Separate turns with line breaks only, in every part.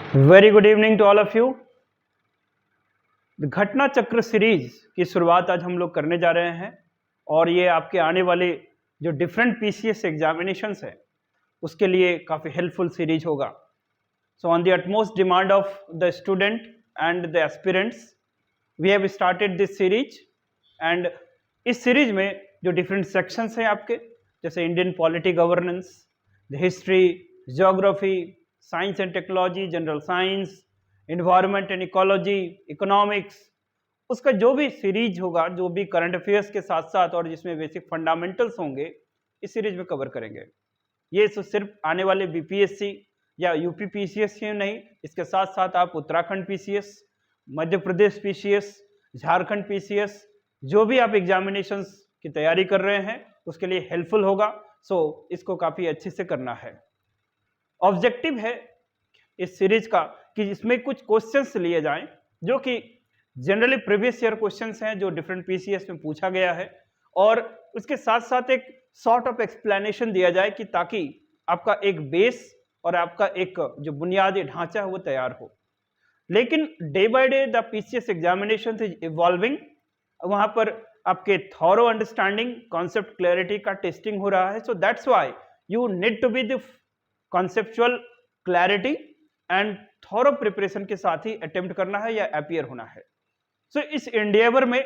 Very good evening to all of you. घटना चक्र series की शुरुआत आज हम लोग करने जा रहे हैं और ये आपके आने वाले जो डिफरेंट पीसीएस एग्जामिनेशंस है उसके लिए काफ़ी हेल्पफुल सीरीज होगा। So on the utmost demand of the student and the aspirants we have started this series. And इस सीरीज में जो डिफरेंट सेक्शंस हैं आपके, जैसे Indian polity governance, the history, geography, science and technology, general science, environment and ecology, economics, उसका जो भी series होगा, जो भी करंट अफेयर्स के साथ साथ और जिसमें बेसिक फंडामेंटल्स होंगे, इस सीरीज में कवर करेंगे। ये सिर्फ आने वाले बीपीएससी या यूपी पीसीएस ही नहीं, इसके साथ साथ आप Uttarakhand PCS, Madhya Pradesh PCS, Jharkhand PCS, जो भी आप एग्जामिनेशंस की तैयारी कर रहे हैं उसके लिए हेल्पफुल होगा। सो इसको काफ़ी अच्छे से करना है। ऑब्जेक्टिव है इस सीरीज का कि इसमें कुछ क्वेश्चंस लिए जाएं जो कि जनरली प्रीवियस ईयर क्वेश्चंस हैं जो डिफरेंट पीसीएस में पूछा गया है, और उसके साथ साथ एक सॉर्ट ऑफ एक्सप्लेनेशन दिया जाए कि ताकि आपका एक बेस और आपका एक जो बुनियादी ढांचा है वो तैयार हो। लेकिन day by day the PCS examination is evolving, वहां पर आपके थॉरो अंडरस्टैंडिंग, कॉन्सेप्ट क्लैरिटी का टेस्टिंग हो रहा है। So that's why you need to be the conceptual clarity and thorough preparation के साथ ही अटेम्प्ट करना है या अपीयर होना है। सो इस एंडेवर में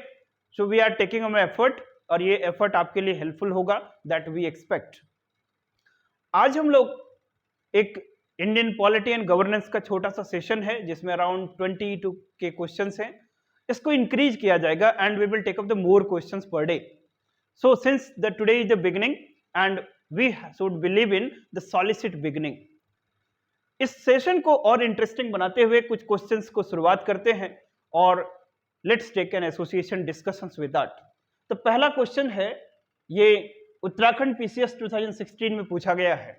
so we are taking a effort, और ये एफर्ट आपके लिए हेल्पफुल होगा, दैट वी एक्सपेक्ट। आज हम लोग एक इंडियन पॉलिटी एंड गवर्नेंस का छोटा सा सेशन है जिसमें अराउंड 22 के क्वेश्चंस हैं। इसको इंक्रीज किया जाएगा and we will take up the more questions per day. So since the today is the beginning and we should believe in the solicit beginning, इस सेशन को और इंटरेस्टिंग बनाते हुए कुछ क्वेश्चंस को शुरुआत करते हैं और let's take an association discussions with that. तो पहला क्वेश्चन है, ये उत्तराखंड पीसीएस 2016 में पूछा गया है।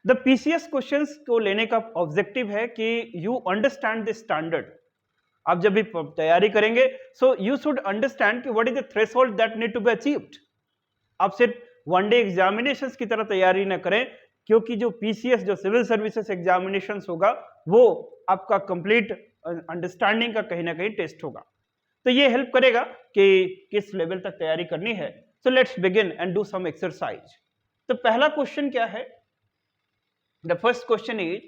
द पीसीएस क्वेश्चंस को लेने का ऑब्जेक्टिव है कि यू अंडरस्टैंड द स्टैंडर्ड। आप जब भी तैयारी करेंगे सो यू शुड अंडरस्टैंड कि what is the threshold that need to be achieved. आप सिर्फ वनडे एग्जामिनेशंस की तरह तैयारी न करें, क्योंकि जो पीसीएस, जो सिविल सर्विसेज एग्जामिनेशंस होगा, वो आपका कंप्लीट अंडरस्टैंडिंग का कहीं ना कहीं टेस्ट होगा। तो ये हेल्प करेगा कि किस लेवल तक तैयारी करनी है। So let's begin and do some exercise. तो पहला क्वेश्चन क्या है? द फर्स्ट क्वेश्चन इज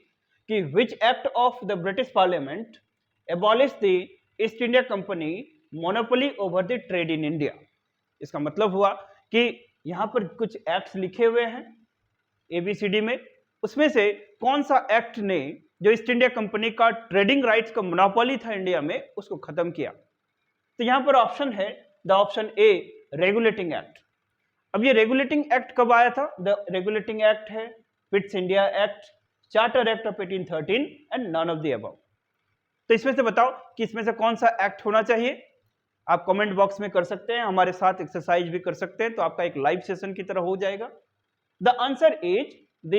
कि which act of the British parliament abolish the east India company monopoly over the trade in India. इसका मतलब हुआ कि यहां पर कुछ एक्ट्स लिखे हुए हैं एबीसीडी में, उसमें से कौन सा एक्ट ने जो ईस्ट इंडिया कंपनी का ट्रेडिंग राइट्स का मोनोपोली था इंडिया में उसको खत्म किया। तो यहां पर ऑप्शन है the option A, regulating act. अब ये रेगुलेटिंग एक्ट कब आया था? द रेगुलेटिंग एक्ट है Pitt's India act, charter act of 1813 and none of the above. तो इसमें से बताओ कि इसमें से कौन सा एक्ट होना चाहिए। आप कमेंट बॉक्स में कर सकते हैं, हमारे साथ एक्सरसाइज भी कर सकते हैं, तो आपका एक लाइव सेशन की तरह हो जाएगा। The answer is the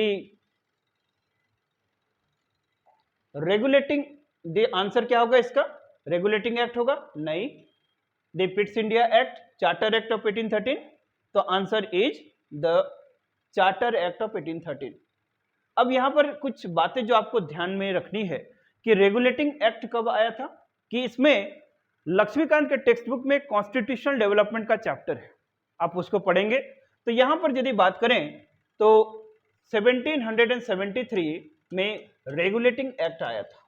regulating, the answer क्या होगा इसका? रेगुलेटिंग एक्ट होगा? नहीं, the Pitts India act, charter act of 1813। तो answer is the charter act of 1813। अब यहां पर कुछ बातें जो आपको ध्यान में रखनी है कि रेगुलेटिंग एक्ट कब आया था, कि इसमें लक्ष्मीकांत के टेक्स्ट बुक में कॉन्स्टिट्यूशनल डेवलपमेंट का चैप्टर है, आप उसको पढ़ेंगे। तो यहां पर यदि बात करें तो 1773 में रेगुलेटिंग एक्ट आया था,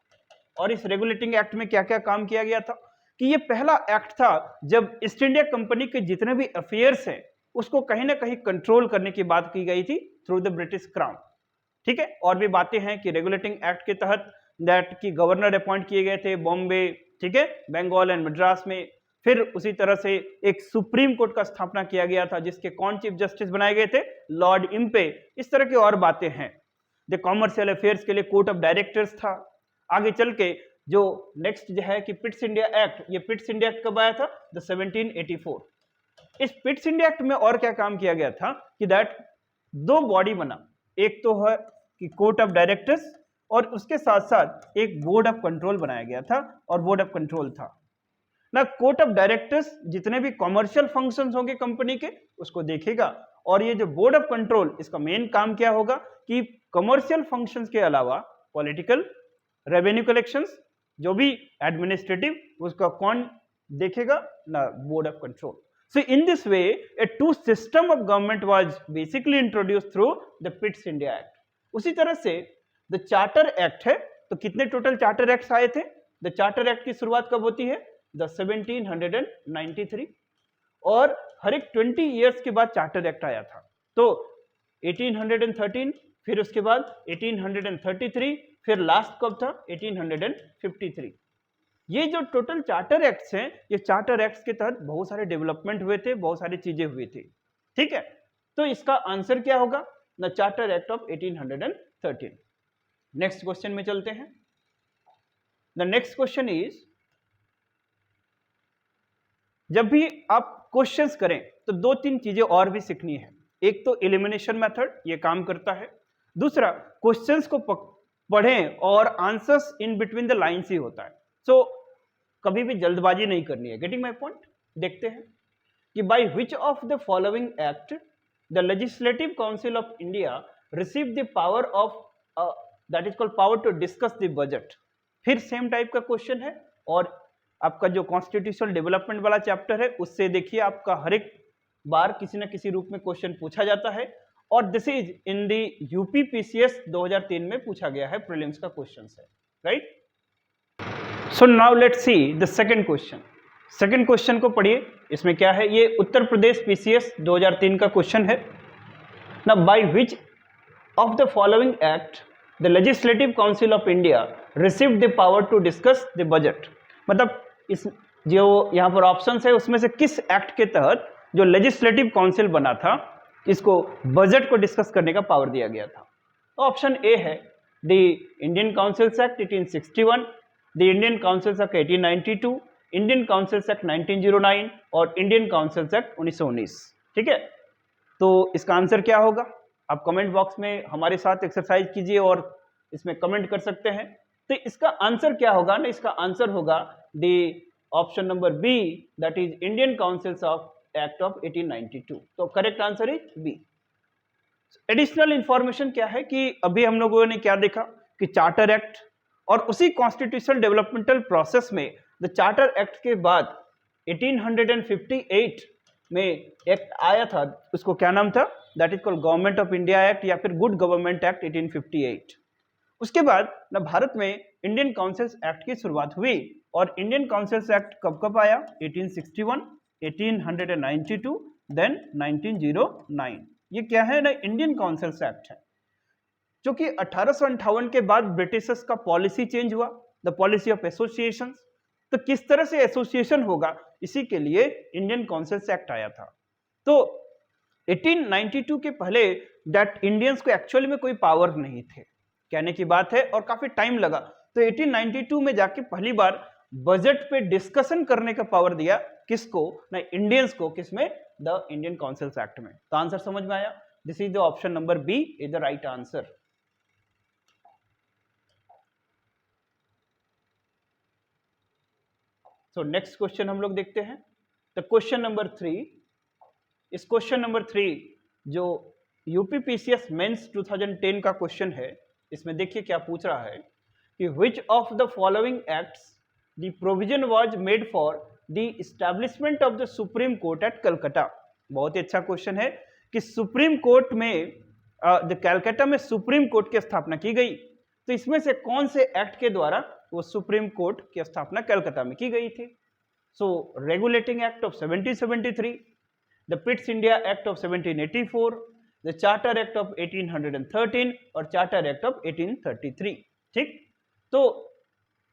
और इस रेगुलेटिंग एक्ट में क्या क्या काम किया गया था कि ये पहला एक्ट था जब ईस्ट इंडिया कंपनी के जितने भी अफेयर्स हैं उसको कहीं ना कहीं कंट्रोल करने की बात की गई थी थ्रू द ब्रिटिश क्राउन। ठीक है, और भी बातें हैं कि रेगुलेटिंग एक्ट के तहत दैट की गवर्नर अपॉइंट किए गए थे बॉम्बे, ठीक है, बंगाल एंड मद्रास में। फिर उसी तरह से एक सुप्रीम कोर्ट का स्थापना किया गया था जिसके कौन चीफ जस्टिस बनाए गए थे? Lord Impey. इस तरह की और बातें हैं। द कॉमर्शियल अफेयर्स के लिए कोर्ट ऑफ डायरेक्टर्स था। आगे चल के जो नेक्स्ट जो है कि पिट्स इंडिया एक्ट, ये पिट्स इंडिया एक्ट कब आया था? द 1784। इस पिट्स इंडिया एक्ट में और क्या काम किया गया था कि दैट दो बॉडी बना, एक तो है कि कोर्ट ऑफ डायरेक्टर्स और उसके साथ साथ एक बोर्ड ऑफ कंट्रोल बनाया गया था, और बोर्ड ऑफ कंट्रोल था ना कोर्ट ऑफ डायरेक्टर्स जितने भी कॉमर्शियल फंक्शंस होंगे कंपनी के उसको देखेगा, और ये जो बोर्ड ऑफ कंट्रोल इसका मेन काम क्या होगा कि कमर्शियल फंक्शंस के अलावा पॉलिटिकल, रेवेन्यू कलेक्शंस जो भी एडमिनिस्ट्रेटिव उसका कौन देखेगा ना, board of control. So in this way a two system of government was basically introduced through the Pitt's India Act. उसी तरह से द चार्टर एक्ट है, तो कितने टोटल चार्टर एक्ट्स आए थे? द चार्टर एक्ट की शुरुआत कब होती है? द 1793, और हर एक 20 इयर्स के बाद चार्टर एक्ट आया था. तो 1813, फिर उसके बाद 1833, फिर लास्ट कब था? 1853. ये जो टोटल चार्टर एक्ट्स हैं, ये चार्टर एक्ट्स के तहत बहुत सारे डेवलपमेंट हुए थे, बहुत सारी चीजें हुई थी. ठीक है, तो इसका आंसर क्या होगा? The charter act of 1813. Next question में चलते हैं. द नेक्स्ट क्वेश्चन इज, जब भी आप क्वेश्चंस करें तो दो तीन चीजें और भी सीखनी है. एक तो एलिमिनेशन मेथड, ये काम करता है. दूसरा, क्वेश्चंस को पढ़ें और answers in between the lines ही होता है. सो कभी भी जल्दबाजी नहीं करनी है. Getting my point? देखते हैं कि by which of the following act the legislative council of India receive the power of that is called power to discuss the budget. फिर सेम टाइप का क्वेश्चन है, और आपका जो कॉन्स्टिट्यूशनल डेवलपमेंट वाला चैप्टर है उससे देखिए आपका हर एक बार किसी न किसी रूप में क्वेश्चन पूछा जाता है, और this is in the UPPCS 2003 में पूछा गया है, प्रीलिम्स का क्वेश्चन है, right. So now let's see the second question. Second question को पढ़िए. इसमें क्या है? ये उत्तर प्रदेश पीसीएस 2003 का क्वेश्चन है. ना by which of the following act the legislative council of India received the power to discuss the budget. मतलब इस जो यहाँ पर ऑप्शंस है उसमें से किस एक्ट के तहत जो लेजिस्लेटिव काउंसिल बना था इसको बजट को डिस्कस करने का पावर दिया गया था? ऑप्शन ए है the Indian councils act 1861, the Indian councils act 1892, Indian councils act 1909 और इंडियन काउंसिल्स एक्ट 1919. ठीक है, तो इसका आंसर क्या होगा? आप कमेंट बॉक्स में हमारे साथ एक्सरसाइज कीजिए और इसमें कमेंट कर सकते हैं. तो इसका आंसर क्या होगा ना? इसका आंसर होगा the option number B, that is Indian councils of act of 1892. तो correct answer is B. Additional information क्या है कि अभी हम लोगों ने क्या देखा कि चार्टर एक्ट, और उसी कॉन्स्टिट्यूशनल डेवलपमेंटल प्रोसेस में द चार्टर एक्ट के बाद 1858 में एक्ट आया था, उसको क्या नाम था? That is called government of India act या फिर गुड गवर्नमेंट एक्ट 1858. उसके बाद न भारत में इंडियन काउंसिल्स एक्ट की शुरुआत हुई, और इंडियन काउंसिल्स एक्ट कब कब आया? 1861, 1892, देन 1909. ये क्या है ना? इंडियन काउंसिल्स एक्ट है, जो कि 1858 के बाद ब्रिटिशर्स का पॉलिसी चेंज हुआ, द पॉलिसी ऑफ एसोसिएशन. तो किस तरह से एसोसिएशन होगा, इसी के लिए इंडियन काउंसिल्स एक्ट आया था. तो 1892 के पहले दैट इंडियंस को एक्चुअली में कोई पावर नहीं थे, कहने की बात है, और काफी टाइम लगा. तो 1892 में जाके पहली बार बजट पे डिस्कशन करने का पावर दिया किसको? ना इंडियंस को. किसमें? द इंडियन काउंसिल्स एक्ट में. तो आंसर समझ में आया? This is the option number B is the right answer. So next question हम लोग देखते हैं. तो क्वेश्चन नंबर 3. इस क्वेश्चन नंबर 3 जो यूपीपीसीएस मेंस 2010 का क्वेश्चन है, इसमें देखिए क्या पूछ रहा है कि which of the following acts the provision was made for the establishment of the supreme court at Calcutta. बहुत ही अच्छा क्वेश्चन है कि सुप्रीम कोर्ट में द कलकत्ता में सुप्रीम कोर्ट की स्थापना की गई. तो इसमें से कौन से एक्ट के द्वारा वो सुप्रीम कोर्ट की स्थापना कलकत्ता में की गई थी? So regulating act of 1773, the Pitts India act of 1784, the charter act of 1813 और चार्टर एक्ट ऑफ 1833. ठीक, तो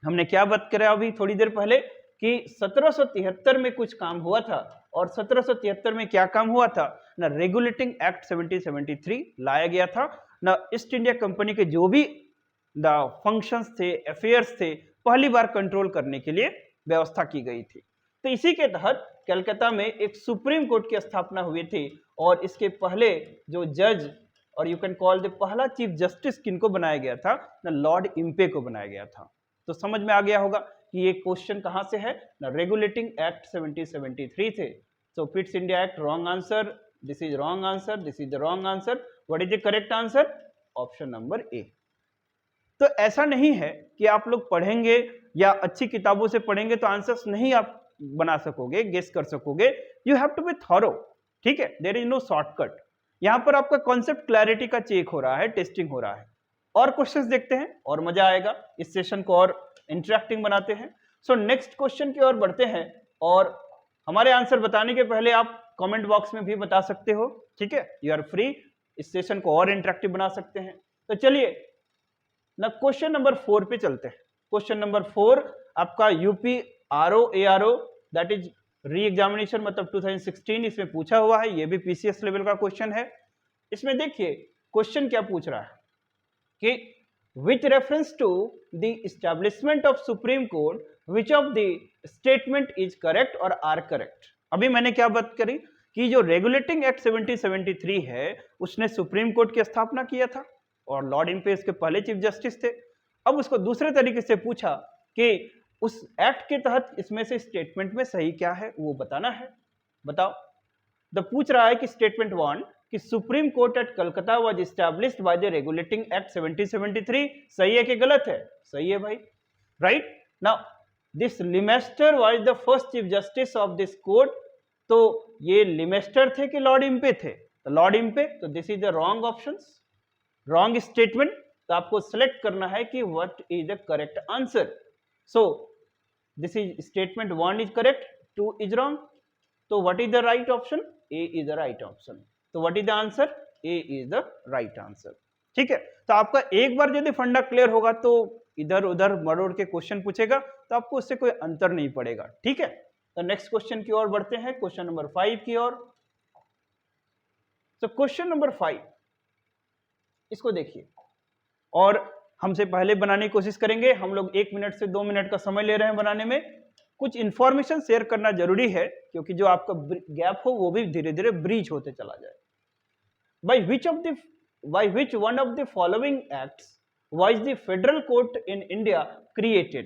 हमने क्या बात करा अभी थोड़ी देर पहले कि 1773 में कुछ काम हुआ था, और 1773 में क्या काम हुआ था ना? रेगुलेटिंग एक्ट 1773 लाया गया था ना. ईस्ट इंडिया कंपनी के जो भी द फंक्शंस थे, अफेयर्स थे, पहली बार कंट्रोल करने के लिए व्यवस्था की गई थी. तो इसी के तहत कलकत्ता में एक सुप्रीम कोर्ट की स्थापना हुई थी, और इसके पहले जो जज और यू कैन कॉल द पहला चीफ जस्टिस किनको बनाया गया था ना? लॉर्ड इम्पे को बनाया गया था. तो समझ में आ गया होगा कि ये क्वेश्चन कहां से है ना? रेगुलेटिंग एक्ट 1773 थे. So Pitts India act wrong answer, this is wrong answer, this is the wrong answer. What is the correct answer? Option number A. तो ऐसा नहीं है कि आप लोग पढ़ेंगे या अच्छी किताबों से पढ़ेंगे तो आंसर्स नहीं आप बना सकोगे, गेस कर सकोगे। You have to be thorough, ठीक है, देयर इज नो शॉर्टकट। यहाँ पर आपका कॉन्सेप्ट क्लैरिटी का चेक हो रहा है, टेस्टिंग हो रहा है। और क्वेश्चंस देखते हैं और मजा आएगा, इस सेशन को और इंटरेक्टिंग बनाते हैं। सो नेक्स्ट क्वेश्चन की ओर बढ़ते हैं और हमारे आंसर बताने के पहले आप कमेंट बॉक्स में भी बता सकते हो, ठीक है, यू आर फ्री, इस सेशन को और इंटरेक्टिव बना सकते हैं। तो चलिए ना क्वेश्चन नंबर 4 पे चलते हैं। क्वेश्चन नंबर 4 आपका UP RO ARO that is re examination मतलब 2016 इसमें पूछा हुआ है, ये भी पीसीएस लेवल का क्वेश्चन है। इसमें देखिए क्वेश्चन क्या पूछ रहा है कि with reference to the establishment of Supreme Court, which of the statement is correct or are correct? अभी मैंने क्या बात करी कि जो रेगुलेटिंग एक्ट 1773 है उसने सुप्रीम कोर्ट की स्थापना किया था और लॉर्ड इम्पेस के पहले चीफ जस्टिस थे। अब उसको दूसरे तरीके से पूछा कि उस एक्ट के तहत इसमें से स्टेटमेंट में सही क्या है वो बताना है, बताओ। द पूछ रहा है कि स्टेटमेंट 1 कि supreme court at Calcutta was established by the regulating act 1773 सही है कि गलत है? सही है भाई, right. Now this लिमेस्टर was the first chief justice of this court, तो ये लिमेस्टर थे कि लॉर्ड इम्पे थे? तो लॉर्ड इम्पे, तो this is the wrong option, wrong statement. तो आपको सेलेक्ट करना है कि what is the correct answer. So this is statement 1 is correct, 2 is wrong. तो what is the right option? A is the right option. तो what is the answer? A is the right answer, ठीक है। तो आपका एक बार यदि फंडा clear होगा तो इधर उधर मरोड़ के क्वेश्चन पूछेगा तो आपको उससे कोई अंतर नहीं पड़ेगा, ठीक है। तो नेक्स्ट क्वेश्चन की ओर बढ़ते हैं, क्वेश्चन नंबर 5 की ओर। तो क्वेश्चन नंबर 5 इसको देखिए और हमसे पहले बनाने की कोशिश करेंगे। हम लोग 1 मिनट से 2 मिनट का समय ले रहे हैं बनाने में। कुछ इंफॉर्मेशन शेयर करना जरूरी है क्योंकि जो आपका गैप हो वो भी धीरे धीरे ब्रीच होते चला जाए। by which one of the following acts was the federal court in India created?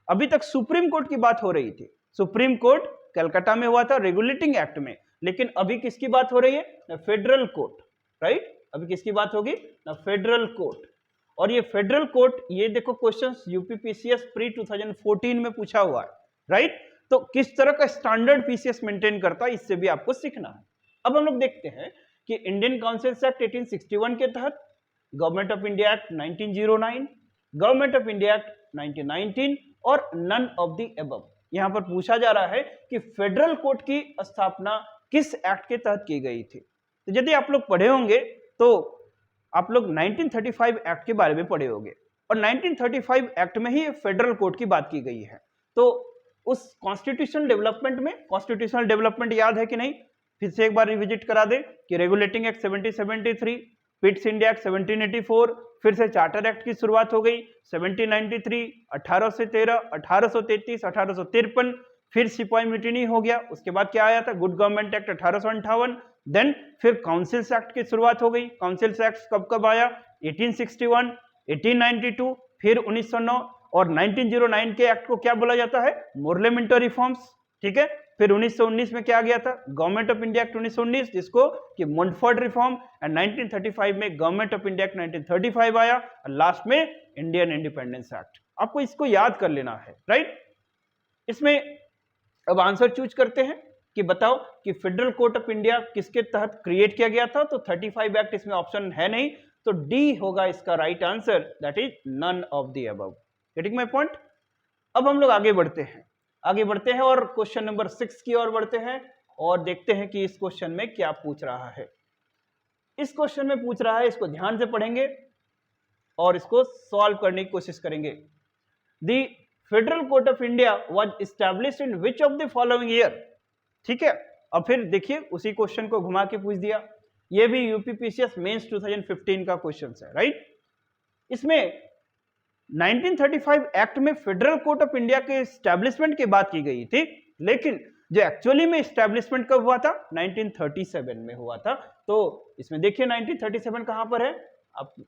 अभी तक सुप्रीम कोर्ट की बात हो रही थी, सुप्रीम कोर्ट कलकत्ता में हुआ था रेगुलेटिंग एक्ट में, लेकिन अभी किसकी बात हो रही है? ना फेडरल कोर्ट, राइट। अभी किसकी बात होगी? ना फेडरल कोर्ट। और ये फेडरल कोर्ट, ये देखो क्वेश्चंस यूपीपीसीएस प्री 2014 में पूछा हुआ है, राइट। तो किस तरह का स्टैंडर्ड पीसीएस मेंटेन करता है इससे भी आपको सीखना है। अब हम लोग देखते हैं कि इंडियन काउंसिल्स एक्ट 1861 के तहत, government of India act 1909, government of India act 1919 और नन ऑफ द अबव। यहां पर पूछा जा रहा है कि फेडरल कोर्ट की स्थापना किस एक्ट के तहत की गई थी। तो यदि आप लोग पढ़े होंगे तो आप लोग 1935 एक्ट के बारे में पढ़े होंगे और 1935 एक्ट में ही फेडरल कोर्ट की बात की गई है। तो उस कॉन्स्टिट्यूशनल डेवलपमेंट में, कॉन्स्टिट्यूशनल डेवलपमेंट याद है कि नहीं? फिर से एक बार रिविजिट करा दे कि रेगुलेटिंग एक्ट 1773, पिट्स इंडिया एक्ट 1784, फिर से चार्टर एक्ट की शुरुआत हो गई 1793, 1813, 1833, 1853, फिर सिपाही म्यूटिनी हो गया। उसके बाद क्या आया था? Good government act 1858। देन फिर काउंसिल्स एक्ट की शुरुआत हो गई। काउंसिल्स एक्ट कब कब आया? 1861, 1892, फिर 1909 और 1909 के एक्ट को क्या बोला जाता है? मोर्लेमेंटो रिफॉर्म्स, ठीक है। फिर 1919 में क्या आ गया था? गवर्नमेंट ऑफ इंडिया एक्ट 1919, जिसको कि मोन्टफोर्ड रिफॉर्म। एंड 1935 में गवर्नमेंट ऑफ इंडिया एक्ट 1935 आया और लास्ट में इंडियन इंडिपेंडेंस एक्ट। आपको इसको याद कर लेना है, राइट। इसमें अब आंसर चूज करते हैं कि बताओ कि फेडरल कोर्ट ऑफ इंडिया किसके तहत क्रिएट किया गया था। तो 35 एक्ट इसमें ऑप्शन है नहीं, तो डी होगा इसका right answer, that is none of the above. Getting my point? अब हम लोग आगे बढ़ते हैं और क्वेश्चन नंबर 6 की ओर बढ़ते हैं और देखते हैं कि इस क्वेश्चन में क्या पूछ रहा है। इस क्वेश्चन में पूछ रहा है, इसको ध्यान से पढ़ेंगे और इसको सॉल्व करने की कोशिश करेंगे। The federal court of India was established in which of the following year, ठीक है। अब फिर देखिए उसी क्वेश्चन को घुमा के पूछ दिया। ये भी यूपीपीसीएस मेंस 2015 का क्वेश्चन है, राइट। इसमें 1935 एक्ट में फेडरल कोर्ट ऑफ इंडिया के एस्टैब्लिशमेंट की बात की गई थी, लेकिन जो एक्चुअली में एस्टैब्लिशमेंट कब हुआ था? 1937 में हुआ था। तो इसमें देखिए 1937 कहां पर है?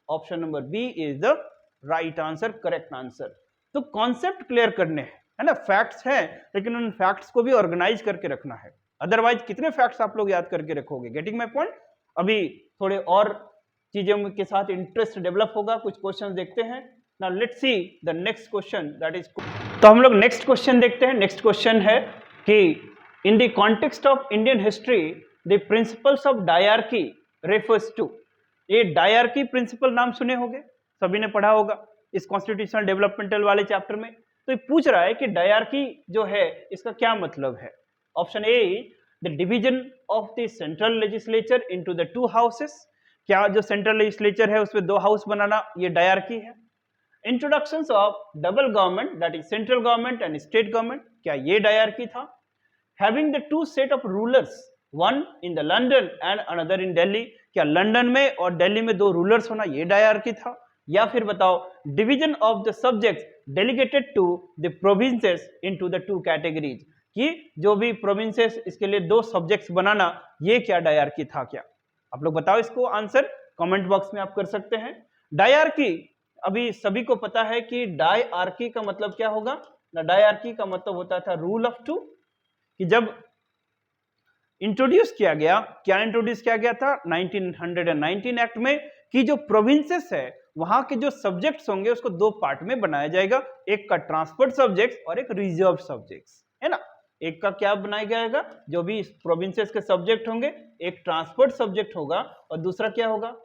Option number B is the right answer, correct answer. तो कॉन्सेप्ट क्लियर करने हैं, है ना। फैक्ट्स हैं लेकिन उन फैक्ट्स को भी ऑर्गेनाइज करके रखना है, अदरवाइज कितने फैक्ट्स आप लोग याद करके रखोगे। Getting my point? अभी थोड़े और चीजों के साथ इंटरेस्ट डेवलप होगा। कुछ क्वेश्चन देखते हैं now let's see the next question that is, तो हम लोग नेक्स्ट क्वेश्चन देखते हैं। नेक्स्ट क्वेश्चन है कि in the context of Indian history the principles of dyarchy refers to. ये डायरकी प्रिंसिपल नाम सुने होंगे, सभी ने पढ़ा होगा इस कॉन्स्टिट्यूशनल डेवलपमेंटल वाले चैप्टर में। तो ये पूछ रहा है कि डायरकी जो है इसका क्या मतलब है। Option A, the division of the central legislature into the to houses. क्या जो सेंट्रल लेजिस्लेचर है उसमें दो हाउस बनाना, ये डायरकी है। Introductions of double government that is central government and state government, क्या ये डायरकी था। Having the two set of rulers, one in the London and another in Delhi, क्या लंदन में और दिल्ली में दो रूलर्स होना ये डायरकी था। या फिर बताओ division of the subjects delegated to the provinces into the two categories, कि जो भी प्रोविंसेस इसके लिए दो सब्जेक्ट्स बनाना, ये क्या डायरकी था क्या। आप लोग बताओ इसको, आंसर कमेंट बॉक्स में आप कर सकते हैं। डायरकी अभी सभी को पता है कि डायआर्की का मतलब क्या होगा ना। डायआर्की का मतलब होता था रूल ऑफ टू, कि जब इंट्रोड्यूस किया गया, क्या इंट्रोड्यूस किया गया था 1919 एक्ट में, कि जो प्रोविंसेस है वहां के जो सब्जेक्ट्स होंगे उसको दो पार्ट में बनाया जाएगा, एक का ट्रांसपोर्ट सब्जेक्ट्स और एक रिजर्व सब्जेक्ट्स, है ना। एक का क्या बनाया जाएगा, जो भी प्रोविंसेस के सब्जेक्ट होंगे, एक ट्रांसपोर्ट सब्जेक्ट होगा और दूसरा क्या होगा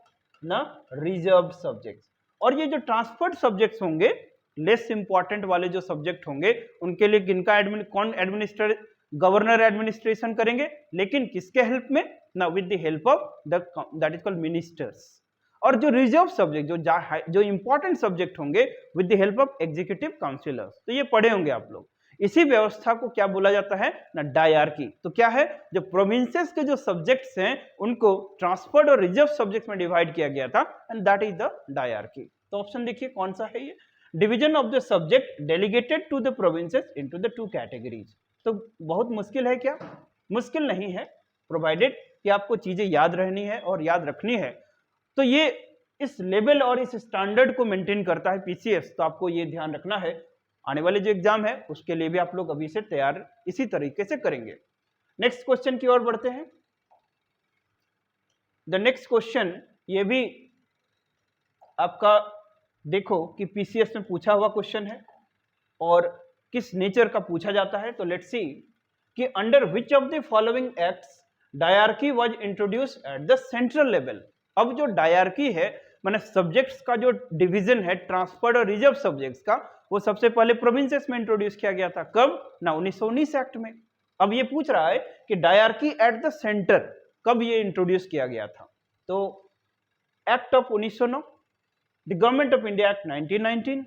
ना, रिजर्व सब्जेक्ट्स। और ये जो ट्रांसपोर्ट सब्जेक्ट्स होंगे, लेस इंपॉर्टेंट वाले जो सब्जेक्ट होंगे, उनके लिए किनका कौन एडमिनिस्ट्रेट, गवर्नर एडमिनिस्ट्रेशन करेंगे, लेकिन किसके हेल्प में ना, with the help of the that is called ministers. और जो रिजर्व सब्जेक्ट, जो इंपॉर्टेंट सब्जेक्ट होंगे, with the help of executive councillors. तो ये पढ़े होंगे आप लोग। इसी व्यवस्था को क्या बोला जाता है ना, डायरकी। तो क्या है, जो प्रोविंसेस के जो सब्जेक्ट्स हैं उनको ट्रांसपोर्ट और रिजर्व सब्जेक्ट्स में डिवाइड किया गया था, and that is the dyarchy. तो ऑप्शन देखिए कौन सा है ये, division of the subject delegated to the provinces into the two categories. तो बहुत मुश्किल है क्या, मुश्किल नहीं है, प्रोवाइडेड कि आपको चीजें याद रहनी है और याद रखनी है। तो ये इस लेवल और इस स्टैंडर्ड को मेंटेन करता है पीसीएस। तो आपको ये ध्यान रखना है, आने वाले जो एग्जाम है उसके लिए भी आप लोग अभी से तैयार इसी तरीके से करेंगे। नेक्स्ट क्वेश्चन की ओर बढ़ते हैं। द नेक्स्ट क्वेश्चन, ये भी आपका देखो कि पीसीएस में पूछा हुआ क्वेश्चन है और किस नेचर का पूछा जाता है। तो लेट्स सी कि under which of the following acts dyarchy was introduced eight the central level. अब जो डायरकी है माने सब्जेक्ट्स का जो डिवीजन है ट्रांसपोर्ट और रिजर्व सब्जेक्ट्स का, वो सबसे पहले प्रोविंसेस में इंट्रोड्यूस किया गया था। कब ना, 1919 एक्ट में। अब ये पूछ रहा है कि डायरकी एट द सेंटर कब ये इंट्रोड्यूस किया गया था। तो act of 1909, the government of India act 1919,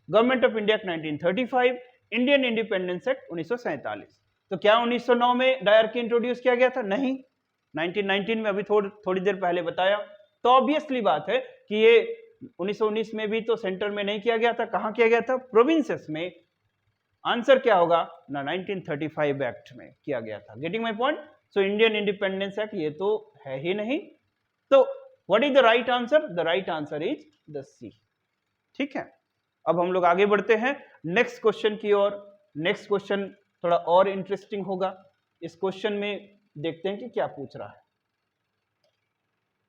government of India act 1935, Indian independence act 1947। तो क्या 1909 में डायरकी इंट्रोड्यूस किया गया था? नहीं, 1919 में अभी थोड़ी देर पहले बताया। तो ऑब्वियसली बात है कि ये 1919 में भी तो सेंटर में नहीं किया गया था, कहां किया गया था? प्रोविंसेस में। आंसर क्या होगा ना, 1935 एक्ट में किया गया था। Getting my point? So Indian independence act ये तो है ही नहीं। तो what is the right answer? The right answer is the C. ठीक है, अब हम लोग आगे बढ़ते हैं नेक्स्ट क्वेश्चन की ओर। नेक्स्ट क्वेश्चन थोड़ा और इंटरेस्टिंग होगा। इस क्वेश्चन में देखते हैं कि क्या पूछ रहा है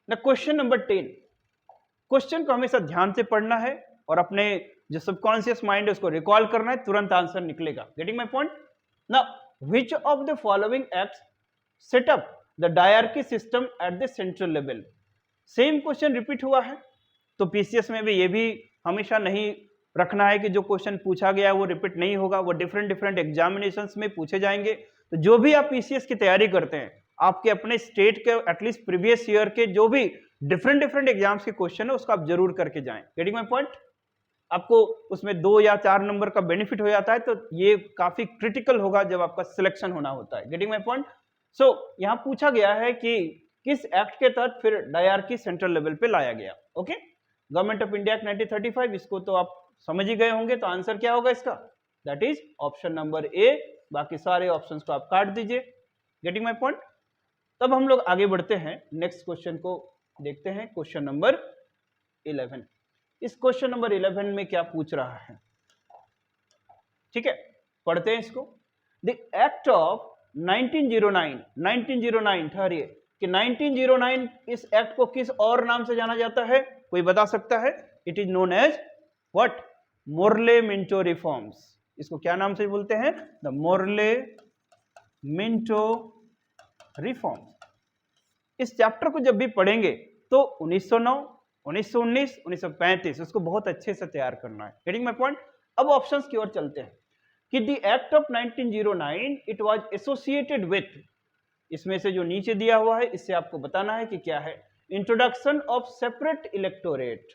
ना। Question number 10। क्वेश्चन को हमेशा ध्यान से पढ़ना है और अपने जो सबकॉन्शियस माइंड है उसको रिकॉल करना है, तुरंत आंसर निकलेगा। Getting my point? ना which of the following acts set up the dyarchy system at the central level. Same question repeat हुआ है, तो पीसीएस में भी ये भी हमेशा नहीं रखना है कि जो क्वेश्चन पूछा गया है वो रिपीट नहीं होगा, वो डिफरेंट एग्जामिनेशंस में पूछे जाएंगे। तो जो भी आप पीसीएस की तैयारी करते हैं, आपके अपने स्टेट के एटलीस्ट प्रीवियस ईयर के जो भी डिफरेंट एग्जाम्स के क्वेश्चन है उसको आप जरूर करके जाएं। Getting my point? आपको उसमें 2 या 4 नंबर का बेनिफिट हो जाता है, तो ये काफी क्रिटिकल होगा जब आपका सिलेक्शन होना होता है। Getting my point? सो यहां पूछा गया है कि किस एक्ट के तहत फिर डायरकी सेंट्रल लेवल पे लाया गया। Okay, government of India act 1935, इसको तो आप समझ ही गए होंगे। तो आंसर क्या होगा इसका? दैट इज ऑप्शन नंबर ए। बाकी सारे ऑप्शंस को आप काट दीजिए। Getting my point? तब हम लोग आगे बढ़ते हैं, नेक्स्ट क्वेश्चन को देखते हैं, क्वेश्चन नंबर 11। इस क्वेश्चन नंबर 11 में क्या पूछ रहा है? ठीक है, पढ़ते हैं इसको। द एक्ट ऑफ 1909 ठहरिए कि 1909 इस एक्ट को किस और नाम से जाना जाता है? कोई बता सकता है? It is known as what? Morley Minto reforms. इसको क्या नाम से बोलते हैं? The Morley Minto reforms. इस चैप्टर को जब भी पढ़ेंगे तो 1909, 1919, 1935 उसको बहुत अच्छे से तैयार करना है। Getting my point? अब ऑप्शंस की ओर चलते हैं कि the act of 1909 it was associated with, इसमें से जो नीचे दिया हुआ है इससे आपको बताना है कि क्या है। Introduction of separate electorate,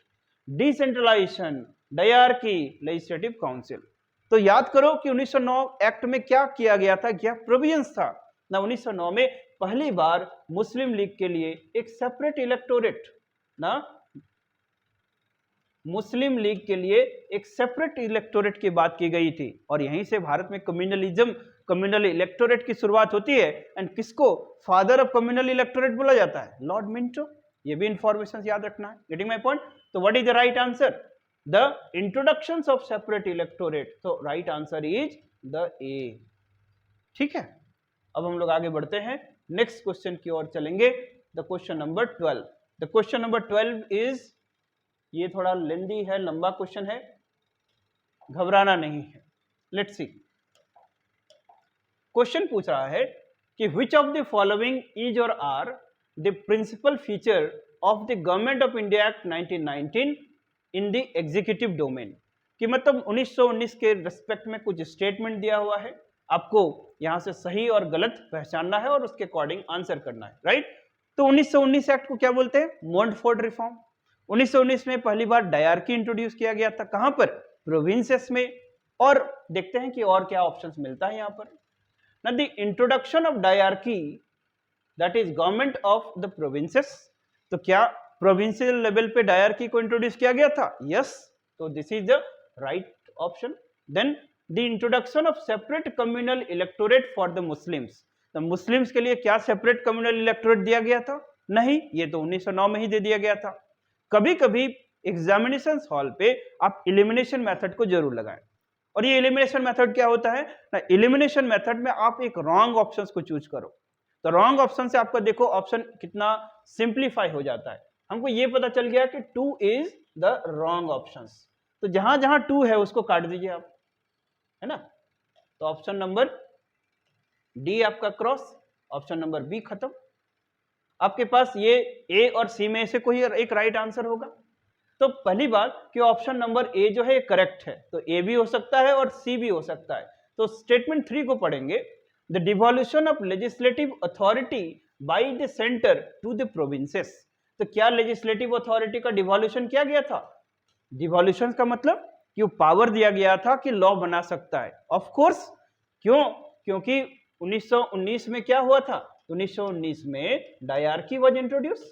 decentralisation, dyarchy, legislative council. तो याद करो कि 1909 एक्ट में क्या किया गया था, क्या प्रोविजंस था ना। 1909 में पहली बार मुस्लिम लीग के लिए एक सेपरेट इलेक्टोरेट ना, मुस्लिम लीग के लिए एक सेपरेट इलेक्टोरेट की बात की गई थी। और यहीं से भारत में कम्युनलिज्म, कम्युनल इलेक्टोरेट की शुरुआत होती है। एंड किसको फादर ऑफ कम्युनल इलेक्टोरेट बोला जाता है? Lord Minto. ये भी इंफॉर्मेशन याद रखना है। Getting my point? तो what is the right answer? The introduction of separate electorate. तो right answer is the A. ठीक है, अब हम लोग आगे बढ़ते हैं, नेक्स्ट क्वेश्चन की ओर चलेंगे। The question number 12। The question number 12 is, ये थोड़ा लेंदी है, लंबा क्वेश्चन है, घबराना नहीं है। Let's see. क्वेश्चन पूछ रहा है कि which of the following is और are the principal feature of the government of India act 1919 in the executive domain. कि मतलब 1919 के रिस्पेक्ट में कुछ स्टेटमेंट दिया हुआ है, आपको यहां से सही और गलत पहचानना है और उसके अकॉर्डिंग आंसर करना है, राइट? तो 1919 एक्ट को क्या बोलते हैं? मोंटफोर्ड रिफॉर्म। 1919 में पहली बार डायरकी इंट्रोड्यूस किया गया था। कहां पर? प्रोविंसेस में। और देखते हैं कि और क्या ऑप्शंस मिलता है यहां पर ना। The introduction of dyarchy that is government of the provinces. तो क्या प्रोविंशियल लेवल पे डायरकी को इंट्रोड्यूस किया गया था? यस। तो this is the right option. Then the introduction of separate communal electorate for the Muslims. तो मुस्लिम्स के लिए क्या सेपरेट कम्युनल इलेक्टोरेट दिया गया था? नहीं, ये तो 1909 में ही दे दिया गया था। कभी कभी एग्जामिनेशन हॉल पे आप एलिमिनेशन मेथड को जरूर लगाएं। और ये एलिमिनेशन मेथड क्या होता है ना, एलिमिनेशन मेथड में आप एक रॉन्ग ऑप्शंस को चूज करो। तो रॉन्ग ऑप्शन से आपका देखो ऑप्शन कितना सिंप्लीफाई हो जाता है। हमको ये पता चल गया कि 2 इज द रॉन्ग ऑप्शंस। तो जहां जहां 2 है उसको काट दीजिए आप, है ना। तो ऑप्शन नंबर डी आपका क्रॉस, ऑप्शन नंबर बी खत्म। आपके पास ये ए और सी में से कोई एक राइट आंसर होगा। तो पहली बात कि ऑप्शन नंबर ए जो है करेक्ट है, तो ए भी हो सकता है और सी भी हो सकता है। तो स्टेटमेंट 3 को पढ़ेंगे। The devolution of legislative authority by the centre to the provinces. तो क्या लेजिस्लेटिव अथॉरिटी का डिवॉल्यूशन किया गया था? डिवॉल्यूशन का मतलब कि वो पावर दिया गया था कि लॉ बना सकता है। ऑफ कोर्स, क्यों? क्योंकि 1919 में क्या हुआ था? 1919 में dyarchy was introduce.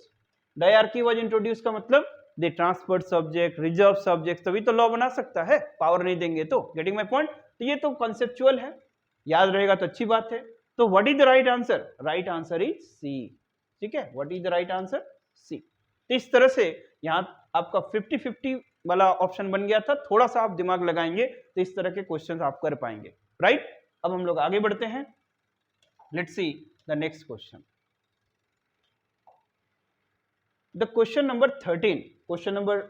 Dyarchy was introduce का मतलब the transferred subject, reserve subject, तभी तो लॉ बना सकता है, पावर नहीं देंगे तो। Getting my point? तो ये तो कॉन्सेप्चुअल है, याद रहेगा तो अच्छी बात है। तो what is the right answer? Right answer is C. ठीक है, what is the right answer? C. तो इस तरह से यहां आपका 50-50 वाला ऑप्शन बन गया था। थोड़ा सा आप दिमाग लगाएंगे तो इस तरह के क्वेश्चन आप कर पाएंगे, राइट? अब हम लोग आगे बढ़ते हैं। Let's see the next question. The question number 13। Question number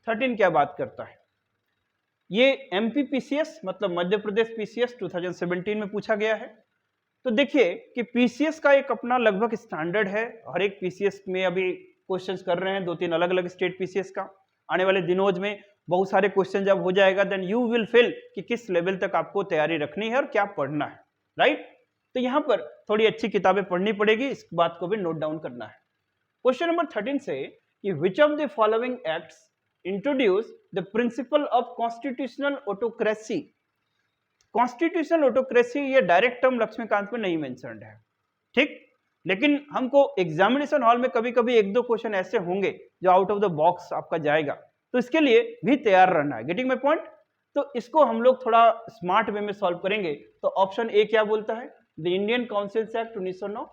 13 क्या बात करता है? ये एमपी पीसीएस मतलब मध्य प्रदेश पीसीएस 2017 में पूछा गया है। तो देखिए कि पीसीएस का एक अपना लगभग स्टैंडर्ड है। हर एक पीसीएस में अभी क्वेश्चंस कर रहे हैं, 2-3 अलग अलग स्टेट पीसीएस का। आने वाले दिनों में बहुत सारे क्वेश्चन जब हो जाएगा देन यू विल फील कि किस लेवल तक आपको तैयारी रखनी है और क्या पढ़ना है, राइट? तो यहाँ पर थोड़ी अच्छी किताबें पढ़नी पड़ेगी, इस बात को भी नोट डाउन करना है। क्वेश्चन नंबर 13 से कि which of the following acts introduce the principle of constitutional autocracy. Constitutional autocracy ये डायरेक्ट टर्म लक्ष्मीकांत में नहीं मेंशन्ड है, ठीक? लेकिन हमको एग्जामिनेशन हॉल में कभी कभी 1-2 क्वेश्चन ऐसे होंगे जो आउट ऑफ द बॉक्स आपका जाएगा, तो इसके लिए भी तैयार रहना है। Getting my point? तो इसको हम लोग थोड़ा स्मार्ट वे में सॉल्व करेंगे। तो ऑप्शन ए क्या बोलता है? The Indian councils act 1909।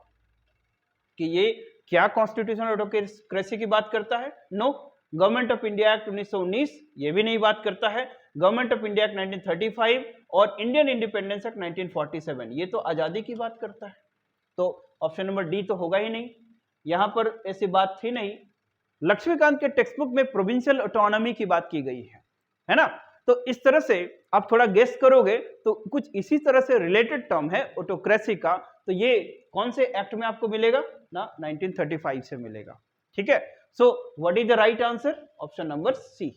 कि ये क्या कॉन्स्टिट्यूशनल ऑटोक्रेसी की बात करता है? No. Government of India act 1919 ये भी नहीं बात करता है। गवर्नमेंट ऑफ इंडिया एक्ट 1935 और इंडियन इंडिपेंडेंस एक्ट 1947 ये तो आजादी की बात करता है। तो ऑप्शन नंबर डी तो होगा ही नहीं, यहां पर ऐसी बात थी नहीं। लक्ष्मीकांत के टेक्स्ट बुक में प्रोविंशियल ऑटोनॉमी की बात की गई है। है ना। तो इस तरह से आप थोड़ा गेस करोगे तो कुछ इसी तरह से रिलेटेड टर्म है ऑटोक्रेसी का, तो ये कौन से एक्ट में आपको मिलेगा ना, 1935 से मिलेगा। ठीक है, so what is the right answer, option number C.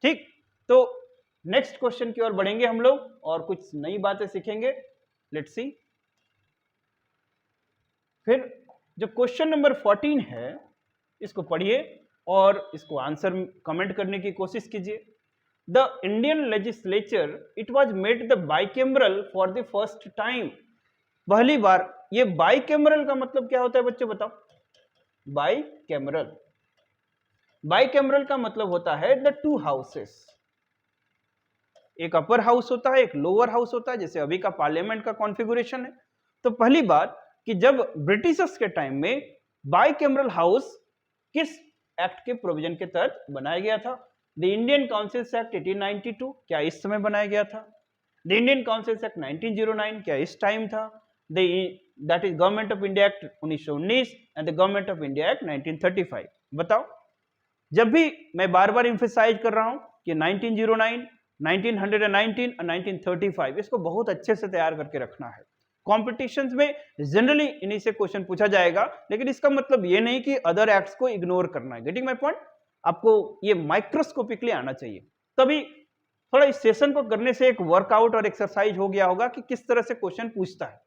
ठीक, तो नेक्स्ट क्वेश्चन की ओर बढ़ेंगे हम लोग और कुछ नई बातें सीखेंगे। Let's see. फिर जो क्वेश्चन नंबर 14 है इसको पढ़िए और इसको आंसर कमेंट करने की कोशिश कीजिए। The Indian legislature it was made the bicameral for the first time. पहली बार, ये बाइकैमरल का मतलब क्या होता है बच्चों बताओ? बाइकैमरल, बाइकैमरल का मतलब होता है द टू हाउसेस, एक अपर हाउस होता है, एक लोअर हाउस होता है, जैसे अभी का पार्लियामेंट का कॉन्फ़िगरेशन है। तो पहली बात कि जब ब्रिटिशर्स के टाइम में बाइकैमरल हाउस किस एक्ट के प्रोविजन के तहत बनाया गया था? द इंडियन काउंसिल्स एक्ट 1892, क्या इस समय बनाया गया था? द इंडियन काउंसिल्स एक्ट 1909, क्या इस टाइम था? That is government of India act 1919 and the government of India act 1935। बताओ, जब भी मैं बार बार इंफेसाइज कर रहा हूं कि 1909, 1919 और 1935, इसको बहुत अच्छे से तैयार करके रखना है। कॉम्पिटिशन्स में जनरली इन्हीं से क्वेश्चन पूछा जाएगा, लेकिन इसका मतलब ये नहीं कि अदर एक्ट्स को इग्नोर करना है। Getting my point? आपको ये माइक्रोस्कोपिकली आना चाहिए, तभी थोड़ा इस सेशन को करने से एक वर्कआउट और एक्सरसाइज हो गया होगा कि किस तरह से क्वेश्चन पूछता है।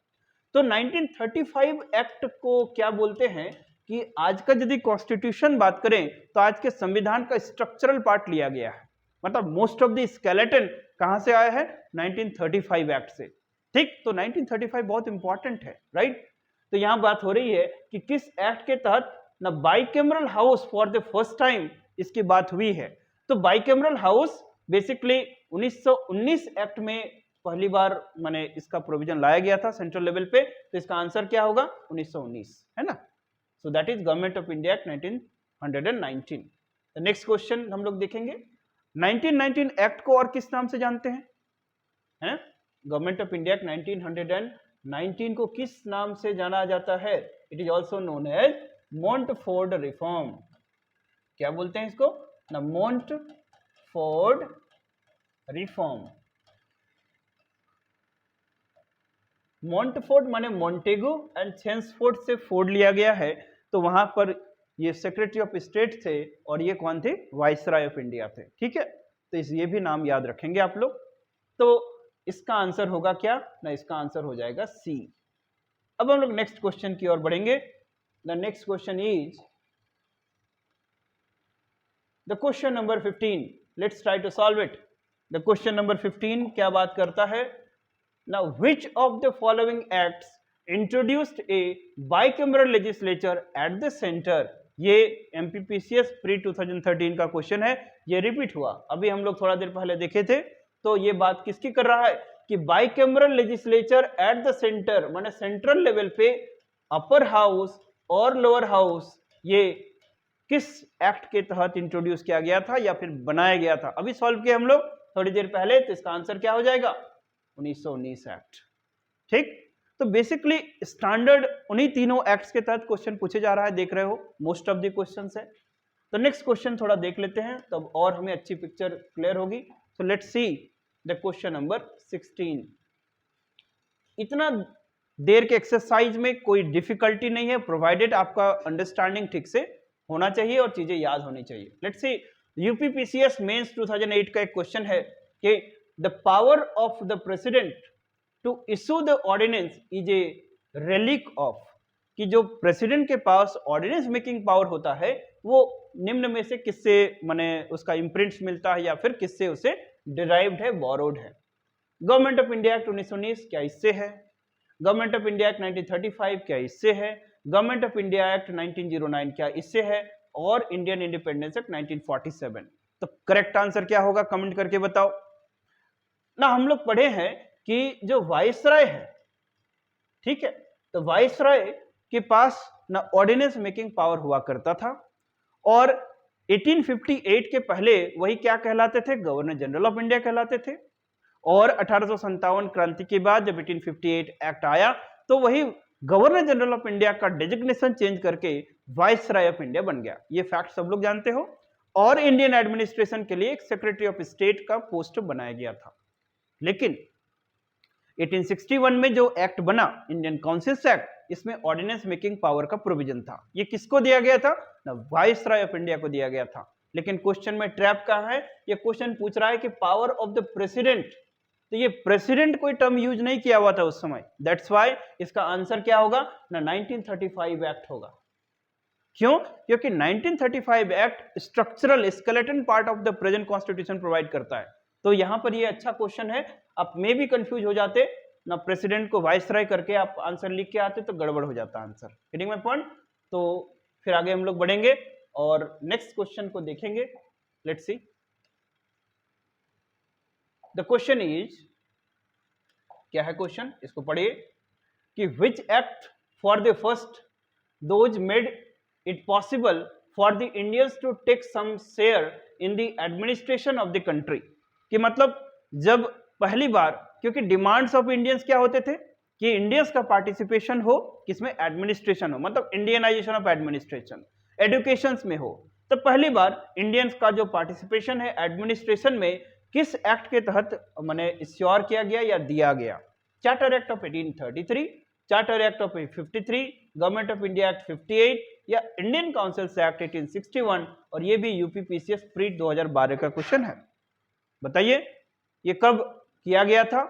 तो 1935 एक्ट को क्या बोलते हैं कि आज का यदि कॉन्स्टिट्यूशन बात करें तो आज के संविधान का स्ट्रक्चरल पार्ट लिया गया है, मतलब मोस्ट ऑफ द स्केलेटन कहां से आया है? 1935 एक्ट से। ठीक, तो 1935 बहुत इंपॉर्टेंट है, राइट। तो यहां बात हो रही है कि किस एक्ट के तहत ना bicameral house for the first time इसकी बात हुई है। तो बाइकैमरल हाउस बेसिकली 1919 एक्ट में पहली बार माने इसका प्रोविजन लाया गया था सेंट्रल लेवल पे। तो इसका आंसर क्या होगा? 1919, है ना। So that is government of India act 1919। Next question हम लोग देखेंगे, 1919 एक्ट को और किस नाम से जानते हैं? हैं? गवर्नमेंट ऑफ इंडिया एक्ट 1919 को किस नाम से जाना जाता है? It is also known as Montford reform. क्या बोलते हैं इसको? ना, मोंटफोर्ड रिफॉर्म। मोंटफोर्ड माने मोंटेगू एंड चेम्सफोर्ड से फोर्ड लिया गया है। तो वहां पर ये सेक्रेटरी ऑफ स्टेट थे और ये कौन थे? वाइसराय ऑफ इंडिया थे। ठीक है, तो ये भी नाम याद रखेंगे आप लोग। तो इसका आंसर होगा क्या ना? इसका आंसर हो जाएगा सी। अब हम लोग नेक्स्ट क्वेश्चन की ओर बढ़ेंगे। The next question is the question number 15। Let's try to solve it. The question number 15 क्या बात करता है ना, which of the following acts introduced a bicameral legislature at the center? ये MPPCS प्री 2013 का क्वेश्चन है, ये रिपीट हुआ। अभी हम लोग थोड़ा देर पहले देखे थे। तो ये बात किसकी कर रहा है कि bicameral legislature at the centre, माने सेंट्रल लेवल पे अपर हाउस और लोअर हाउस ये किस एक्ट के तहत इंट्रोड्यूस किया गया था या फिर बनाया गया था? अभी सॉल्व किया हम लोग थोड़ी देर पहले। तो इसका आंसर क्या हो जाएगा? 1919 एक्ट। ठीक, तो बेसिकली स्टैंडर्ड उन्हीं तीनों एक्ट्स के तहत क्वेश्चन पूछे जा रहा है, देख रहे हो मोस्ट ऑफ द क्वेश्चंस है। तो नेक्स्ट क्वेश्चन थोड़ा देख लेते हैं, तब और हमें अच्छी पिक्चर क्लियर होगी। So let's see the question number 16। इतना देर के एक्सरसाइज में कोई डिफिकल्टी नहीं है, प्रोवाइडेड आपका अंडरस्टैंडिंग ठीक से होना चाहिए और चीजें याद होनी चाहिए। लेट्स सी, यूपीपीसीएस मेंस 2008 का एक क्वेश्चन है कि the power of the president to issue the ordinance is a relic of, कि जो प्रेसिडेंट के पास ऑर्डिनेंस मेकिंग पावर होता है वो निम्न में से किससे माने उसका इम्प्रिंट्स मिलता है या फिर किससे उसे डिराइव्ड है, बोरोड है? गवर्नमेंट ऑफ इंडिया एक्ट 1919 क्या इससे है? गवर्नमेंट ऑफ इंडिया एक्ट 1935 क्या इससे है? गवर्नमेंट ऑफ इंडिया एक्ट 1909 क्या इससे है? और इंडियन इंडिपेंडेंस एक्ट 1947। तो करेक्ट आंसर क्या होगा? कमेंट करके बताओ ना। हम लोग पढ़े हैं कि जो वाइसराय है, ठीक है, तो वाइसराय के पास ना ऑर्डिनेंस मेकिंग पावर हुआ करता था और 1858 के पहले वही क्या कहलाते थे? गवर्नर जनरल ऑफ इंडिया कहलाते थे। और 1857 क्रांति के बाद जब 1858 एक्ट आया तो वही गवर्नर जनरल ऑफ इंडिया का डेजिग्नेशन चेंज करके वाइसराय ऑफ इंडिया बन गया। ये फैक्ट सब लोग जानते हो। और इंडियन एडमिनिस्ट्रेशन के लिए एक सेक्रेटरी ऑफ स्टेट का पोस्ट बनाया गया था। लेकिन 1861 में जो एक्ट बना, इंडियन काउंसिल्स एक्ट, इसमें ऑर्डिनेंस मेकिंग पावर का प्रोविजन था। ये किसको दिया गया था? ना वाइसरॉय ऑफ इंडिया को दिया गया था। लेकिन क्वेश्चन में ट्रैप कहां है? ये क्वेश्चन पूछ रहा है कि पावर ऑफ द प्रेसिडेंट, तो ये प्रेसिडेंट कोई टर्म यूज नहीं किया हुआ था उस समय। दैट्स व्हाई इसका आंसर क्या होगा? ना 1935 एक्ट होगा। क्यों? क्योंकि 1935 act structural skeleton part of the present constitution provide करता है। तो यहां पर ये अच्छा क्वेश्चन है। आप में भी कंफ्यूज हो जाते ना, प्रेसिडेंट को वाइसरॉय करके आप आंसर लिख के आते तो गड़बड़ हो जाता आंसर। Getting my point? तो फिर आगे हम लोग बढ़ेंगे और नेक्स्ट क्वेश्चन को देखेंगे। Let's see the question is, क्या है क्वेश्चन, इसको पढ़िए कि which act for the first those made it possible for the Indians to take some share in the administration of the country. कि मतलब जब पहली बार, क्योंकि डिमांड्स ऑफ इंडियंस क्या होते थे कि इंडियंस का पार्टिसिपेशन हो, किसमें? एडमिनिस्ट्रेशन हो, मतलब इंडियनाइजेशन ऑफ एडमिनिस्ट्रेशन, एडुकेशन में हो। तो पहली बार इंडियंस का जो पार्टिसिपेशन है एडमिनिस्ट्रेशन में किस एक्ट के तहत माने इंश्योर किया गया या दिया गया? Charter act of 1833, charter act of 53, government of India act 58 या इंडियन काउंसिल्स एक्ट 1861। और ये भी यूपीपीसीएस प्री 2012 का क्वेश्चन है। बताइए ये कब किया गया था?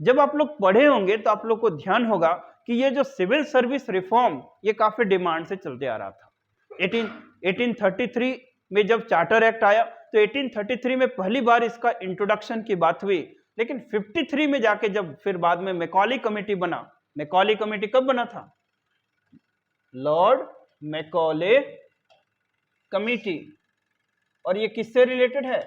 जब आप लोग पढ़े होंगे तो आप लोग को ध्यान होगा कि ये जो सिविल सर्विस रिफॉर्म, ये काफी डिमांड से चलते आ रहा था। 1833 में जब चार्टर एक्ट आया तो 1833 में पहली बार इसका इंट्रोडक्शन की बात हुई। लेकिन 53 में जाके जब फिर बाद में मैकॉली कमेटी बना, मैकॉली कमेटी कब बना था? Lord Macaulay committee. और ये किससे रिलेटेड है?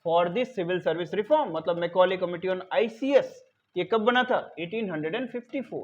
For the civil service reform, मतलब मैकॉले कमेटी ऑन आईसीएस। ये कब बना था? 1854,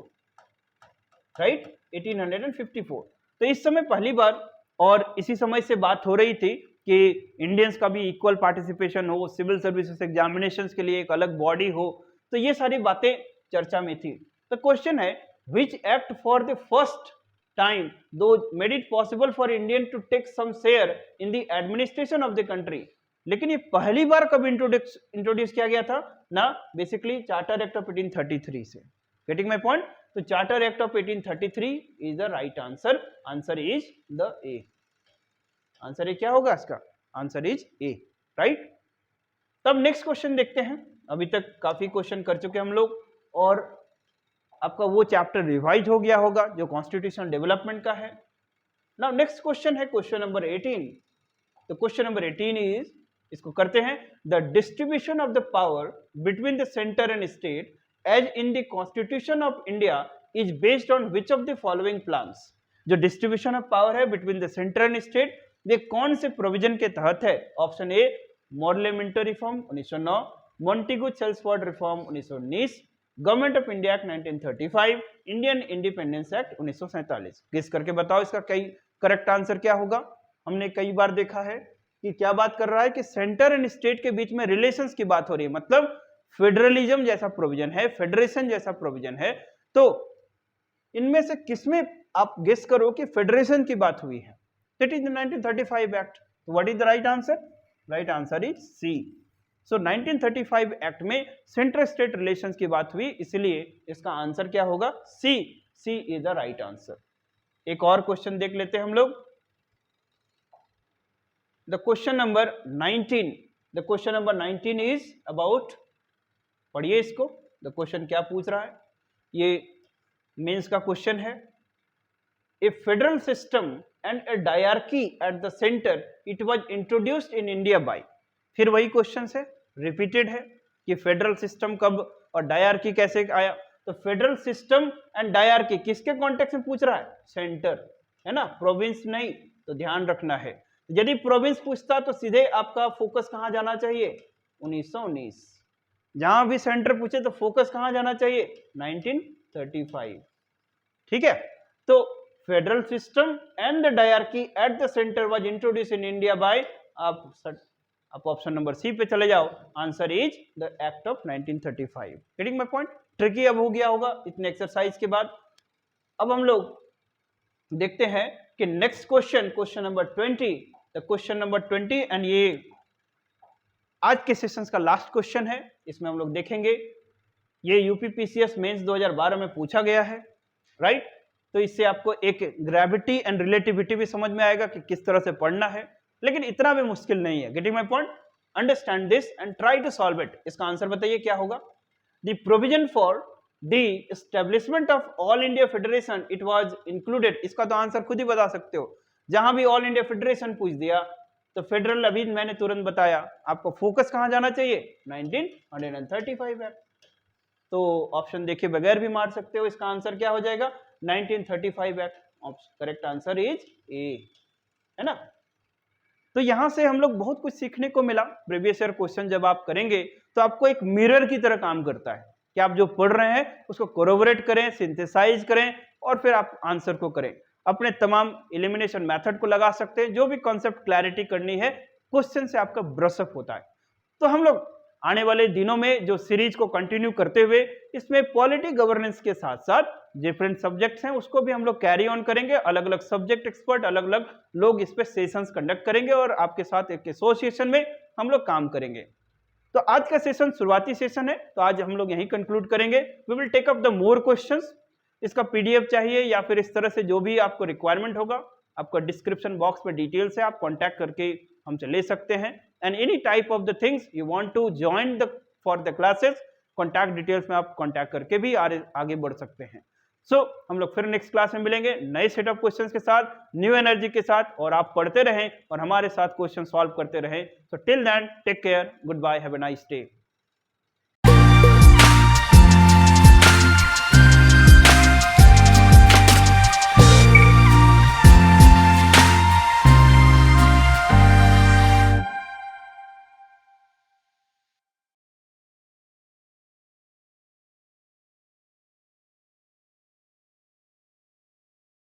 राइट, 1854। तो इस समय पहली बार, और इसी समय से बात हो रही थी कि इंडियंस का भी इक्वल पार्टिसिपेशन हो, सिविल सर्विसेज एग्जामिनेशंस के लिए एक अलग बॉडी हो। तो ये सारी बातें चर्चा में थी। तो क्वेश्चन है which act for the first time दो made it possible for Indian to take some share in the administration of the country. लेकिन ये पहली बार कब इंट्रोड्यूस किया गया था? ना बेसिकली चार्टर एक्ट ऑफ 1833 से। Getting my point? तो charter act of 1833 is the right answer. Answer is the A. Answer A क्या होगा इसका? Answer is A, right. तब नेक्स्ट क्वेश्चन देखते हैं। अभी तक काफी क्वेश्चन कर चुके हम लोग और आपका वो चैप्टर रिवाइज हो गया होगा जो कॉन्स्टिट्यूशन डेवलपमेंट का है। नाउ नेक्स्ट क्वेश्चन है क्वेश्चन नंबर 18। तो क्वेश्चन नंबर 18 इज, इसको करते हैं, the distribution of the power between the centre and state as in the constitution of India is based on which of the following plans. जो distribution of power है between the centre and state, ये कौन से provision के तहत है? Option A model Minto reform 1909, Montagu Chelmsford reform 1919, government of India act 1935, Indian independence act 1947। Guess करके बताओ इसका करेक्ट आंसर क्या होगा? हमने कई बार देखा है कि क्या बात कर रहा है कि सेंटर एंड स्टेट के बीच में रिलेशंस की बात हो रही है, मतलब फेडरलिज्म जैसा प्रोविजन है, फेडरेशन जैसा प्रोविजन है। तो इनमें से किसमें आप गेस करो कि फेडरेशन की बात हुई है? That is the 1935 act. What is the right answer? Right answer is C. So 1935 act में सेंटर स्टेट रिलेशंस की बात हुई, इसलिए इसका आंसर क्या होगा? C. C is the right answer. एक और क्वेश्चन देख लेते हैं हम लोग। The question number 19. The question number 19 is about, पढ़िए इसको। The question क्या पूछ रहा है? ये मेंस का क्वेश्चन है। A federal system and a diarchy at the center, it was introduced in India by। फिर वही क्वेश्चन है, रिपीटेड है कि फेडरल सिस्टम कब और डायरकी कैसे आया। तो फेडरल सिस्टम एंड डायरकी किसके कॉन्टेक्स्ट में पूछ रहा है? सेंटर, है ना, प्रोविंस नहीं। तो ध्यान रखना है, यदि प्रोविंस पूछता तो सीधे आपका फोकस कहां जाना चाहिए? 1919। जहां भी सेंटर पूछे तो फोकस कहां जाना चाहिए? 1935। ठीक है। तो federal system and the dyarchy at the centre was introduce in India by, आप ऑप्शन नंबर सी पे चले जाओ। Answer is the act of 1935। Getting my point? Tricky अब हो गया होगा इतने एक्सरसाइज के बाद। अब हम लोग देखते हैं कि next question, question number 20 the question number 20 and ये आज के सेशंस का लास्ट क्वेश्चन है। इसमें हम लोग देखेंगे, ये यूपीपीसीएस मेंस 2012 में पूछा गया है, राइट। तो इससे आपको एक ग्रेविटी एंड रिलेटिविटी भी समझ में आएगा कि किस तरह से पढ़ना है, लेकिन इतना भी मुश्किल नहीं है। Getting my point? Understand this and try to solve it. इसका आंसर बताइए क्या होगा। The provision for the establishment of all India federation it was included. इसका तो आंसर खुद ही बता सकते हो। जहां भी ऑल इंडिया फेडरेशन पूछ दिया तो फेडरल अभी मैंने तुरंत बताया, आपको फोकस कहां जाना चाहिए, 1935 एक्ट। तो ऑप्शन देखे बगैर भी मार सकते हो। इसका आंसर क्या हो जाएगा, 1935 एक्ट। करेक्ट आंसर इज ए, है ना। तो यहां से हम लोग बहुत कुछ सीखने को मिला। प्रीवियस ईयर क्वेश्चन जब आप करेंगे तो आपको एक मिरर की तरह काम करता है कि आप जो पढ़ रहे हैं उसको कोरोबोरेट करें, सिंथेसाइज करें और फिर आप आंसर को करें। अपने तमाम एलिमिनेशन मेथड को लगा सकते हैं। जो भी कॉन्सेप्ट क्लैरिटी करनी है, क्वेश्चन से आपका ब्रशअप होता है। तो हम लोग आने वाले दिनों में जो सीरीज को कंटिन्यू करते हुए इसमें पॉलिटी गवर्नेंस के साथ साथ डिफरेंट सब्जेक्ट्स हैं उसको भी हम लोग कैरी ऑन करेंगे। अलग अलग सब्जेक्ट एक्सपर्ट, अलग अलग लोग इस पे सेशंस कंडक्ट करेंगे और आपके साथ एक एसोसिएशन में हम लोग काम करेंगे। तो आज का सेशन शुरुआती सेशन है, तो आज हम लोग यहीं कंक्लूड करेंगे। We will take up the more questions. इसका पीडीएफ चाहिए या फिर इस तरह से जो भी आपको रिक्वायरमेंट होगा, आपका डिस्क्रिप्शन बॉक्स में डिटेल्स है, आप कॉन्टैक्ट करके हमसे ले सकते हैं। And any type of the things you want to join the for the classes, contact details में आप कॉन्टैक्ट करके भी आगे बढ़ सकते हैं। हम लोग फिर नेक्स्ट क्लास में मिलेंगे नए सेट ऑफ क्वेश्चंस के साथ, न्यू एनर्जी के साथ, और आप पढ़ते रहें और हमारे साथ क्वेश्चन सॉल्व करते रहें। So till then take care, goodbye, have a nice day.